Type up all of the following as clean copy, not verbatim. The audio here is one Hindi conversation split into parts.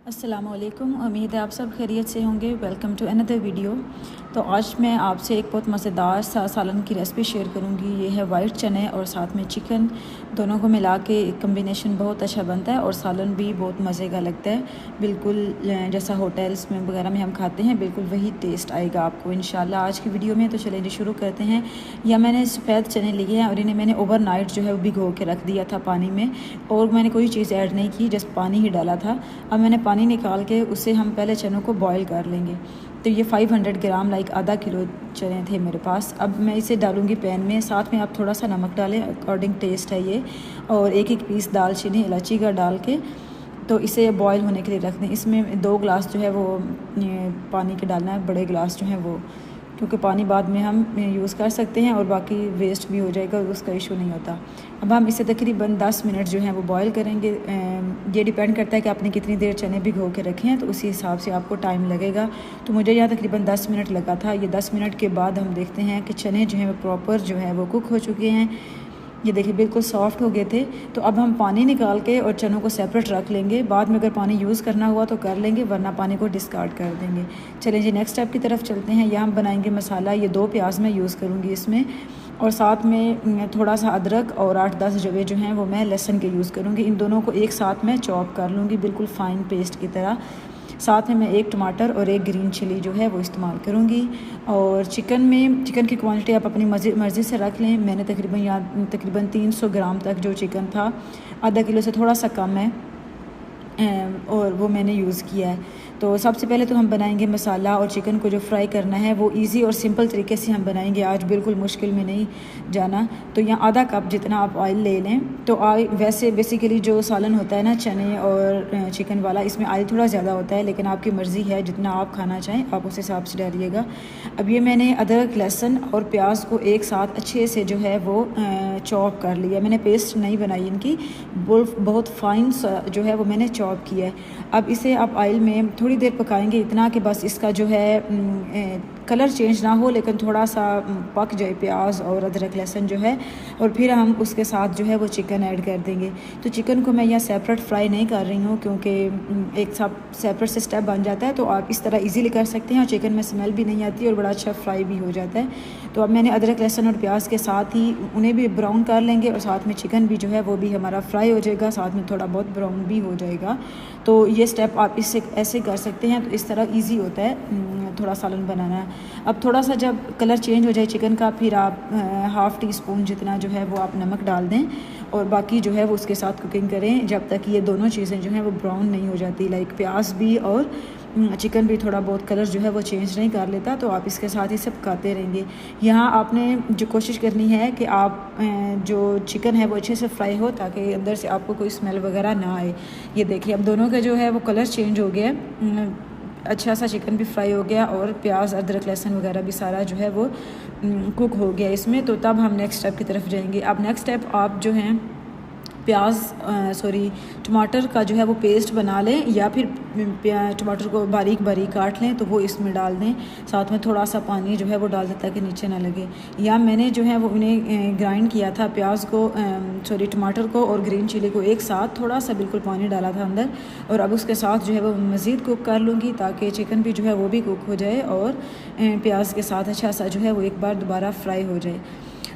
अस्सलामुअलैकुम। उम्मीद है आप सब खैरियत से होंगे। Welcome to another video. तो आज मैं आपसे एक बहुत मज़ेदार सा सालन की रेसिपी शेयर करूंगी। ये है वाइट चने और साथ में चिकन, दोनों को मिला के एक कम्बिनेशन बहुत अच्छा बनता है और सालन भी बहुत मज़े का लगता है। बिल्कुल जैसा होटल्स में वगैरह में हम खाते हैं, बिल्कुल वही टेस्ट आएगा आपको इंशाल्लाह आज की वीडियो में। तो चलें जी शुरू करते हैं। या मैंने सफ़ेद चने लिए हैं और इन्हें मैंने ओवरनाइट जो है वो भिगो के रख दिया था पानी में, और मैंने कोई चीज़ ऐड नहीं की, जस्ट पानी ही डाला था। अब मैंने पानी निकाल के उसे हम पहले चनों को बॉईल कर लेंगे। तो ये 500 ग्राम लाइक आधा किलो चने थे मेरे पास। अब मैं इसे डालूंगी पैन में, साथ में आप थोड़ा सा नमक डालें, अकॉर्डिंग टेस्ट है ये, और एक एक पीस दालचीनी इलायची का डाल के तो इसे बॉईल होने के लिए रख दें। इसमें 2 गिलास जो है वो पानी के डालना है, बड़े गिलास जो है वो, क्योंकि पानी बाद में हम यूज़ कर सकते हैं और बाकी वेस्ट भी हो जाएगा, उसका इशू नहीं होता। अब हम इसे तकरीबन 10 मिनट जो है वो बॉईल करेंगे। ये डिपेंड करता है कि आपने कितनी देर चने भिगो के रखे हैं, तो उसी हिसाब से आपको टाइम लगेगा। तो मुझे यहाँ तकरीबन 10 मिनट लगा था। ये 10 मिनट के बाद हम देखते हैं कि चने जो हैं वो प्रॉपर जो है वो कुक हो चुके हैं। ये देखिए बिल्कुल सॉफ्ट हो गए थे। तो अब हम पानी निकाल के और चनों को सेपरेट रख लेंगे। बाद में अगर पानी यूज़ करना हुआ तो कर लेंगे, वरना पानी को डिस्कार्ड कर देंगे। चलें जी नेक्स्ट स्टेप की तरफ चलते हैं। यहाँ हम बनाएंगे मसाला। ये 2 प्याज मैं यूज़ करूँगी इसमें, और साथ में थोड़ा सा अदरक और 8-10 जवे जो हैं वो मैं लहसुन के यूज़ करूँगी। इन दोनों को एक साथ मैं चॉप कर लूँगी बिल्कुल फ़ाइन पेस्ट की तरह। साथ में मैं 1 टमाटर और 1 ग्रीन चिली जो है वो इस्तेमाल करूँगी। और चिकन की क्वांटिटी आप अपनी मर्ज़ी से रख लें। मैंने तकरीबन 300 ग्राम तक जो चिकन था, आधा किलो से थोड़ा सा कम है, और वो मैंने यूज़ किया है। तो सबसे पहले तो हम बनाएंगे मसाला, और चिकन को जो फ्राई करना है वो इजी और सिंपल तरीके से हम बनाएंगे आज, बिल्कुल मुश्किल में नहीं जाना। तो यहाँ आधा कप जितना आप ऑयल ले लें। तो वैसे बेसिकली जो सालन होता है ना चने और चिकन वाला, इसमें ऑयल थोड़ा ज़्यादा होता है, लेकिन आपकी मर्ज़ी है, जितना आप खाना चाहें आप उस हिसाब से डालिएगा। अब ये मैंने अदरक, लहसुन और प्याज को एक साथ अच्छे से जो है वो चॉप कर लिया। मैंने पेस्ट नहीं बनाई इनकी, बहुत फाइन जो है वो मैंने चॉप किया है। अब इसे आप ऑयल में थोड़ी देर पकाएंगे, इतना कि बस इसका जो है कलर चेंज ना हो, लेकिन थोड़ा सा पक जाए प्याज और अदरक लहसुन जो है। और फिर हम उसके साथ जो है वो चिकन ऐड कर देंगे। तो चिकन को मैं यहाँ सेपरेट फ्राई नहीं कर रही हूँ, क्योंकि एक साथ सेपरेट से स्टेप बन जाता है। तो आप इस तरह इजीली कर सकते हैं, और चिकन में स्मेल भी नहीं आती और बड़ा अच्छा फ्राई भी हो जाता है। तो अब मैंने अदरक लहसुन और प्याज के साथ ही उन्हें भी ब्राउन कर लेंगे, और साथ में चिकन भी जो है वो भी हमारा फ्राई हो जाएगा, साथ में थोड़ा बहुत ब्राउन भी हो जाएगा। तो ये स्टेप आप इससे ऐसे कर सकते हैं। तो इस तरह ईजी होता है थोड़ा सालन बनाना। अब थोड़ा सा जब कलर चेंज हो जाए चिकन का, फिर आप हाफ़ टी स्पून जितना जो है वो आप नमक डाल दें, और बाकी जो है वो उसके साथ कुकिंग करें जब तक ये दोनों चीज़ें जो हैं वो ब्राउन नहीं हो जाती। लाइक प्याज भी और चिकन भी थोड़ा बहुत कलर जो है वो चेंज नहीं कर लेता। तो आप इसके साथ ही सब पकाते रहेंगे। यहाँ आपने जो कोशिश करनी है कि आप जो चिकन है वो अच्छे से फ्राई हो, ताकि अंदर से आपको कोई स्मेल वगैरह ना आए। ये देखिए अब दोनों का जो है वो कलर चेंज हो गया, अच्छा सा चिकन भी फ्राई हो गया, और प्याज अदरक लहसुन वगैरह भी सारा जो है वो कुक हो गया इसमें। तो तब हम नेक्स्ट स्टेप की तरफ जाएंगे। अब नेक्स्ट स्टेप आप जो हैं टमाटर का जो है वो पेस्ट बना लें, या फिर टमाटर को बारीक बारीक काट लें तो वो इसमें डाल दें। साथ में थोड़ा सा पानी जो है वो डाल दें ताकि नीचे ना लगे। या मैंने जो है वो उन्हें ग्राइंड किया था, प्याज को टमाटर को और ग्रीन चिली को एक साथ, थोड़ा सा बिल्कुल पानी डाला था अंदर। और अब उसके साथ जो है वो मज़ीद कुक कर लूँगी, ताकि चिकन भी जो है वो भी कुक हो जाए, और प्याज के साथ अच्छा सा जो है वो एक बार दोबारा फ्राई हो जाए।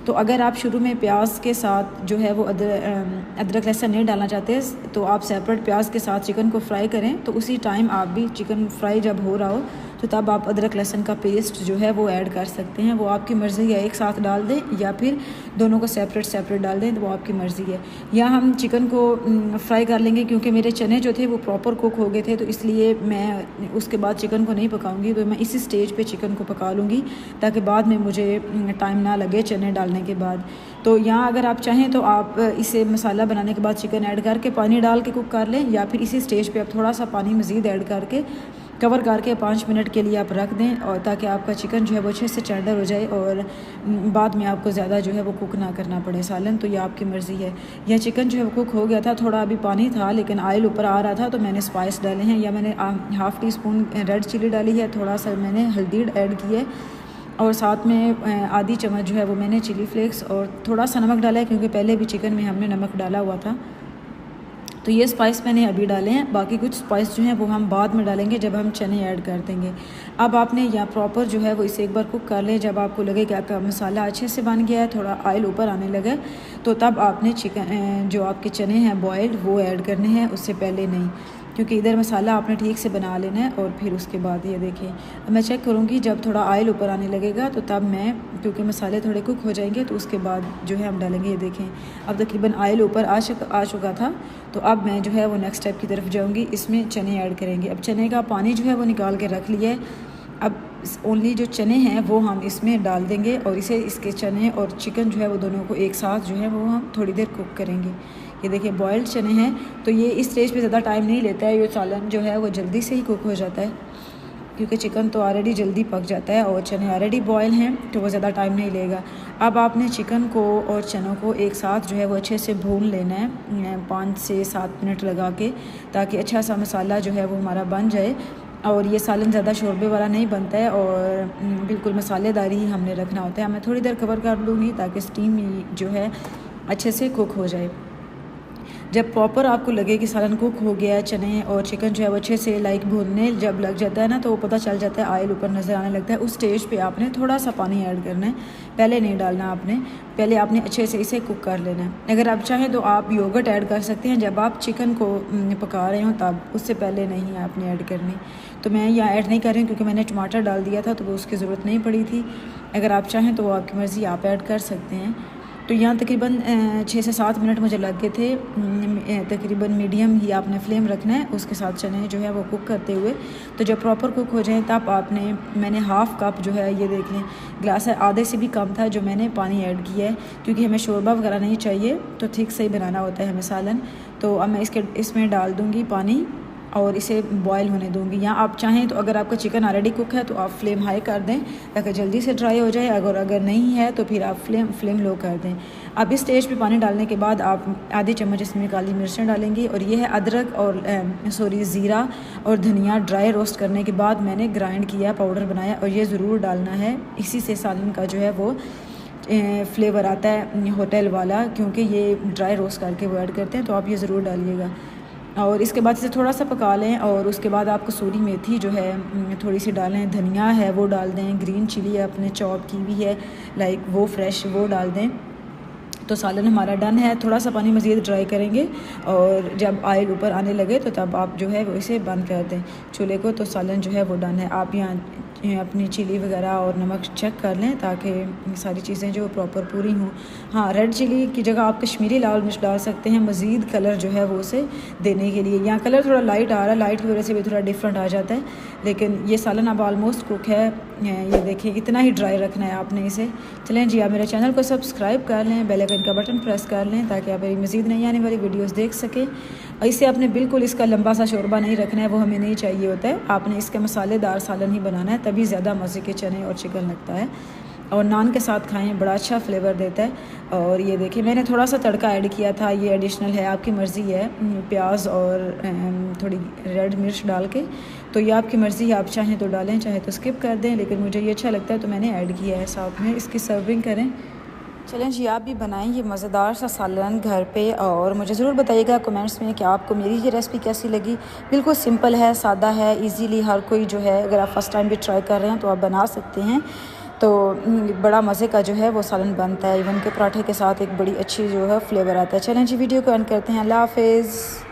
तो अगर आप शुरू में प्याज के साथ जो है वो अदरक लहसुन नहीं डालना चाहते, तो आप सेपरेट प्याज के साथ चिकन को फ्राई करें। तो उसी टाइम आप भी चिकन फ्राई जब हो रहा हो तो तब आप अदरक लहसुन का पेस्ट जो है वो ऐड कर सकते हैं। वो आपकी मर्ज़ी है, एक साथ डाल दें या फिर दोनों को सेपरेट डाल दें, तो वो आपकी मर्ज़ी है। या हम चिकन को फ्राई कर लेंगे, क्योंकि मेरे चने जो थे वो प्रॉपर कुक हो गए थे, तो इसलिए मैं उसके बाद चिकन को नहीं पकाऊंगी। तो मैं इसी स्टेज पे चिकन को पका लूँगी, ताकि बाद में मुझे टाइम ना लगे चने डालने के बाद। तो यहाँ अगर आप चाहें तो आप इसे मसाला बनाने के बाद चिकन ऐड करके पानी डाल के कुक कर लें, या फिर इसी स्टेज पे आप थोड़ा सा पानी मज़ीद ऐड करके कवर करके 5 मिनट के लिए आप रख दें, और ताकि आपका चिकन जो है वो अच्छे से टेंडर हो जाए, और बाद में आपको ज़्यादा जो है वो कुक ना करना पड़े सालन। तो ये आपकी मर्ज़ी है। यह चिकन जो है वो कुक हो गया था, थोड़ा अभी पानी था लेकिन ऑयल ऊपर आ रहा था, तो मैंने स्पाइस डाले हैं। या मैंने half teaspoon red chilli डाली है, थोड़ा सा मैंने हल्दी ऐड की है, और साथ में आधी चम्मच जो है वो मैंने चिली फ्लेक्स और थोड़ा सा नमक डाला है, क्योंकि पहले भी चिकन में हमने नमक डाला हुआ था। तो ये स्पाइस मैंने अभी डाले हैं, बाकी कुछ स्पाइस जो हैं वो हम बाद में डालेंगे जब हम चने ऐड कर देंगे। अब आपने यहाँ प्रॉपर जो है वो इसे एक बार कुक कर लें। जब आपको लगे कि आपका मसाला अच्छे से बन गया है, थोड़ा ऑयल ऊपर आने लगा, तो तब आपने चिकन जो आपके चने हैं बॉयल्ड वो ऐड करने हैं, उससे पहले नहीं, क्योंकि इधर मसाला आपने ठीक से बना लेना है। और फिर उसके बाद ये देखें, अब मैं चेक करूँगी जब थोड़ा ऑयल ऊपर आने लगेगा तो तब मैं, क्योंकि मसाले थोड़े कुक हो जाएंगे तो उसके बाद जो है हम डालेंगे। ये देखें अब तकरीबन ऑयल ऊपर आ चुका था। तो अब मैं जो है वो नेक्स्ट स्टेप की तरफ जाऊँगी, इसमें चने ऐड करेंगे। अब चने का पानी जो है वो निकाल के रख लिया है। अब ओनली जो चने हैं वो हम इसमें डाल देंगे और इसके चने और चिकन जो है वो दोनों को एक साथ जो है वो हम थोड़ी देर कुक करेंगे। ये देखिए बॉयल्ड चने हैं, तो ये इस स्टेज पे ज़्यादा टाइम नहीं लेता है, ये सालन जो है वो जल्दी से ही कुक हो जाता है, क्योंकि चिकन तो ऑलरेडी जल्दी पक जाता है और चने ऑलरेडी बॉयल हैं, तो वो ज़्यादा टाइम नहीं लेगा। अब आपने चिकन को और चनों को एक साथ जो है वो अच्छे से भून लेना है 5 से 7 मिनट लगा के, ताकि अच्छा सा मसाला जो है वो हमारा बन जाए। और ये सालन ज़्यादा शोरबे वाला नहीं बनता है और बिल्कुल मसालेदार ही हमने रखना होता है। मैं थोड़ी देर कवर कर लूँगी ताकि स्टीम जो है अच्छे से कुक हो जाए। जब प्रॉपर आपको लगे कि सालन कुक हो गया है, चने और चिकन जो है वो अच्छे से लाइक भूनने जब लग जाता है ना, तो वो पता चल जाता है, ऑयल ऊपर नज़र आने लगता है, उस स्टेज पे आपने थोड़ा सा पानी ऐड करना है। पहले नहीं डालना आपने, पहले आपने अच्छे से इसे कुक कर लेना है। अगर आप चाहें तो आप योगर्ट ऐड कर सकते हैं जब आप चिकन को पका रहे हो तब, उससे पहले नहीं आपने ऐड करनी। तो मैं यहाँ ऐड नहीं कर रही हूँ क्योंकि मैंने टमाटर डाल दिया था, तो वो उसकी ज़रूरत नहीं पड़ी थी। अगर आप चाहें तो वो आपकी मर्ज़ी, आप ऐड कर सकते हैं। तो यहाँ तकरीबन 6 से 7 मिनट मुझे लग गए थे। तकरीबन मीडियम ही आपने फ्लेम रखना है उसके साथ चने जो है वो कुक करते हुए। तो जब प्रॉपर कुक हो जाए तब आपने, मैंने हाफ़ कप जो है, ये देख लें गिलास है, आधे से भी कम था जो मैंने पानी ऐड किया है, क्योंकि हमें शोरबा वगैरह नहीं चाहिए, तो ठीक से ही बनाना होता है हमें सालन। तो अब मैं इसमें डाल दूँगी पानी और इसे बॉयल होने दूंगी। या आप चाहें तो अगर आपका चिकन ऑलरेडी कुक है तो आप फ्लेम हाई कर दें ताकि जल्दी से ड्राई हो जाए, अगर नहीं है तो फिर आप फ्लेम लो कर दें। अब इस स्टेज पे पानी डालने के बाद आप आधी चम्मच इसमें काली मिर्चें डालेंगी, और ये है अदरक और ज़ीरा और धनिया ड्राई रोस्ट करने के बाद मैंने ग्राइंड किया, पाउडर बनाया, और ये ज़रूर डालना है। इसी से सालन का जो है वो फ्लेवर आता है होटल वाला, क्योंकि ये ड्राई रोस्ट करके वो ऐड करते हैं, तो आप ये ज़रूर डालिएगा। और इसके बाद इसे थोड़ा सा पका लें, और उसके बाद आप कसूरी मेथी जो है थोड़ी सी डालें, धनिया है वो डाल दें, ग्रीन चिली अपने चॉप की भी है लाइक वो फ्रेश वो डाल दें। तो सालन हमारा डन है। थोड़ा सा पानी मज़ीद ड्राई करेंगे और जब ऑयल ऊपर आने लगे तो तब आप जो है वो इसे बंद कर दें चूल्हे को। तो सालन जो है वो डन है। आप यहाँ अपनी चिली वगैरह और नमक चेक कर लें ताकि सारी चीज़ें जो प्रॉपर पूरी हों। हाँ, रेड चिली की जगह आप कश्मीरी लाल मिर्च डाल सकते हैं मज़ीद कलर जो है वो उसे देने के लिए। यहाँ कलर थोड़ा लाइट आ रहा है, लाइट की वजह से भी थोड़ा डिफरेंट आ जाता है, लेकिन ये सालन अब ऑलमोस्ट कुक है। ये देखिए इतना ही ड्राई रखना है आपने इसे। चलें जी, आप मेरे चैनल को सब्सक्राइब कर लें, बेल आइकन का बटन प्रेस कर लें ताकि आप मेरी मज़ीद नई आने वाली वीडियोस देख सकें। और इसे आपने बिल्कुल इसका लंबा सा शोरबा नहीं रखना है, वो हमें नहीं चाहिए होता है। आपने इसका मसालेदार सालन ही बनाना है, तभी ज़्यादा मज़े के चने और चिकन लगता है। और नान के साथ खाएं, बड़ा अच्छा फ्लेवर देता है। और ये देखिए मैंने थोड़ा सा तड़का ऐड किया था, ये एडिशनल है, आपकी मर्ज़ी है, प्याज और थोड़ी रेड मिर्च डाल के। तो ये आपकी मर्ज़ी है, आप चाहें तो डालें, चाहे तो स्किप कर दें, लेकिन मुझे ये अच्छा लगता है तो मैंने ऐड किया है। साथ में इसकी सर्विंग करें। चलें जी, आप भी बनाएं ये मज़ेदार सा सालन घर पे, और मुझे ज़रूर बताइएगा कमेंट्स में कि आपको मेरी ये रेसिपी कैसी लगी। बिल्कुल सिंपल है, सादा है, इजीली हर कोई जो है, अगर आप फ़र्स्ट टाइम भी ट्राई कर रहे हैं तो आप बना सकते हैं। तो बड़ा मज़े का जो है वो सालन बनता है, इवन के पराठे के साथ एक बड़ी अच्छी जो है फ्लेवर आता है। चलें जी, वीडियो को एंड करते हैं। अल्लाह हाफ़िज़।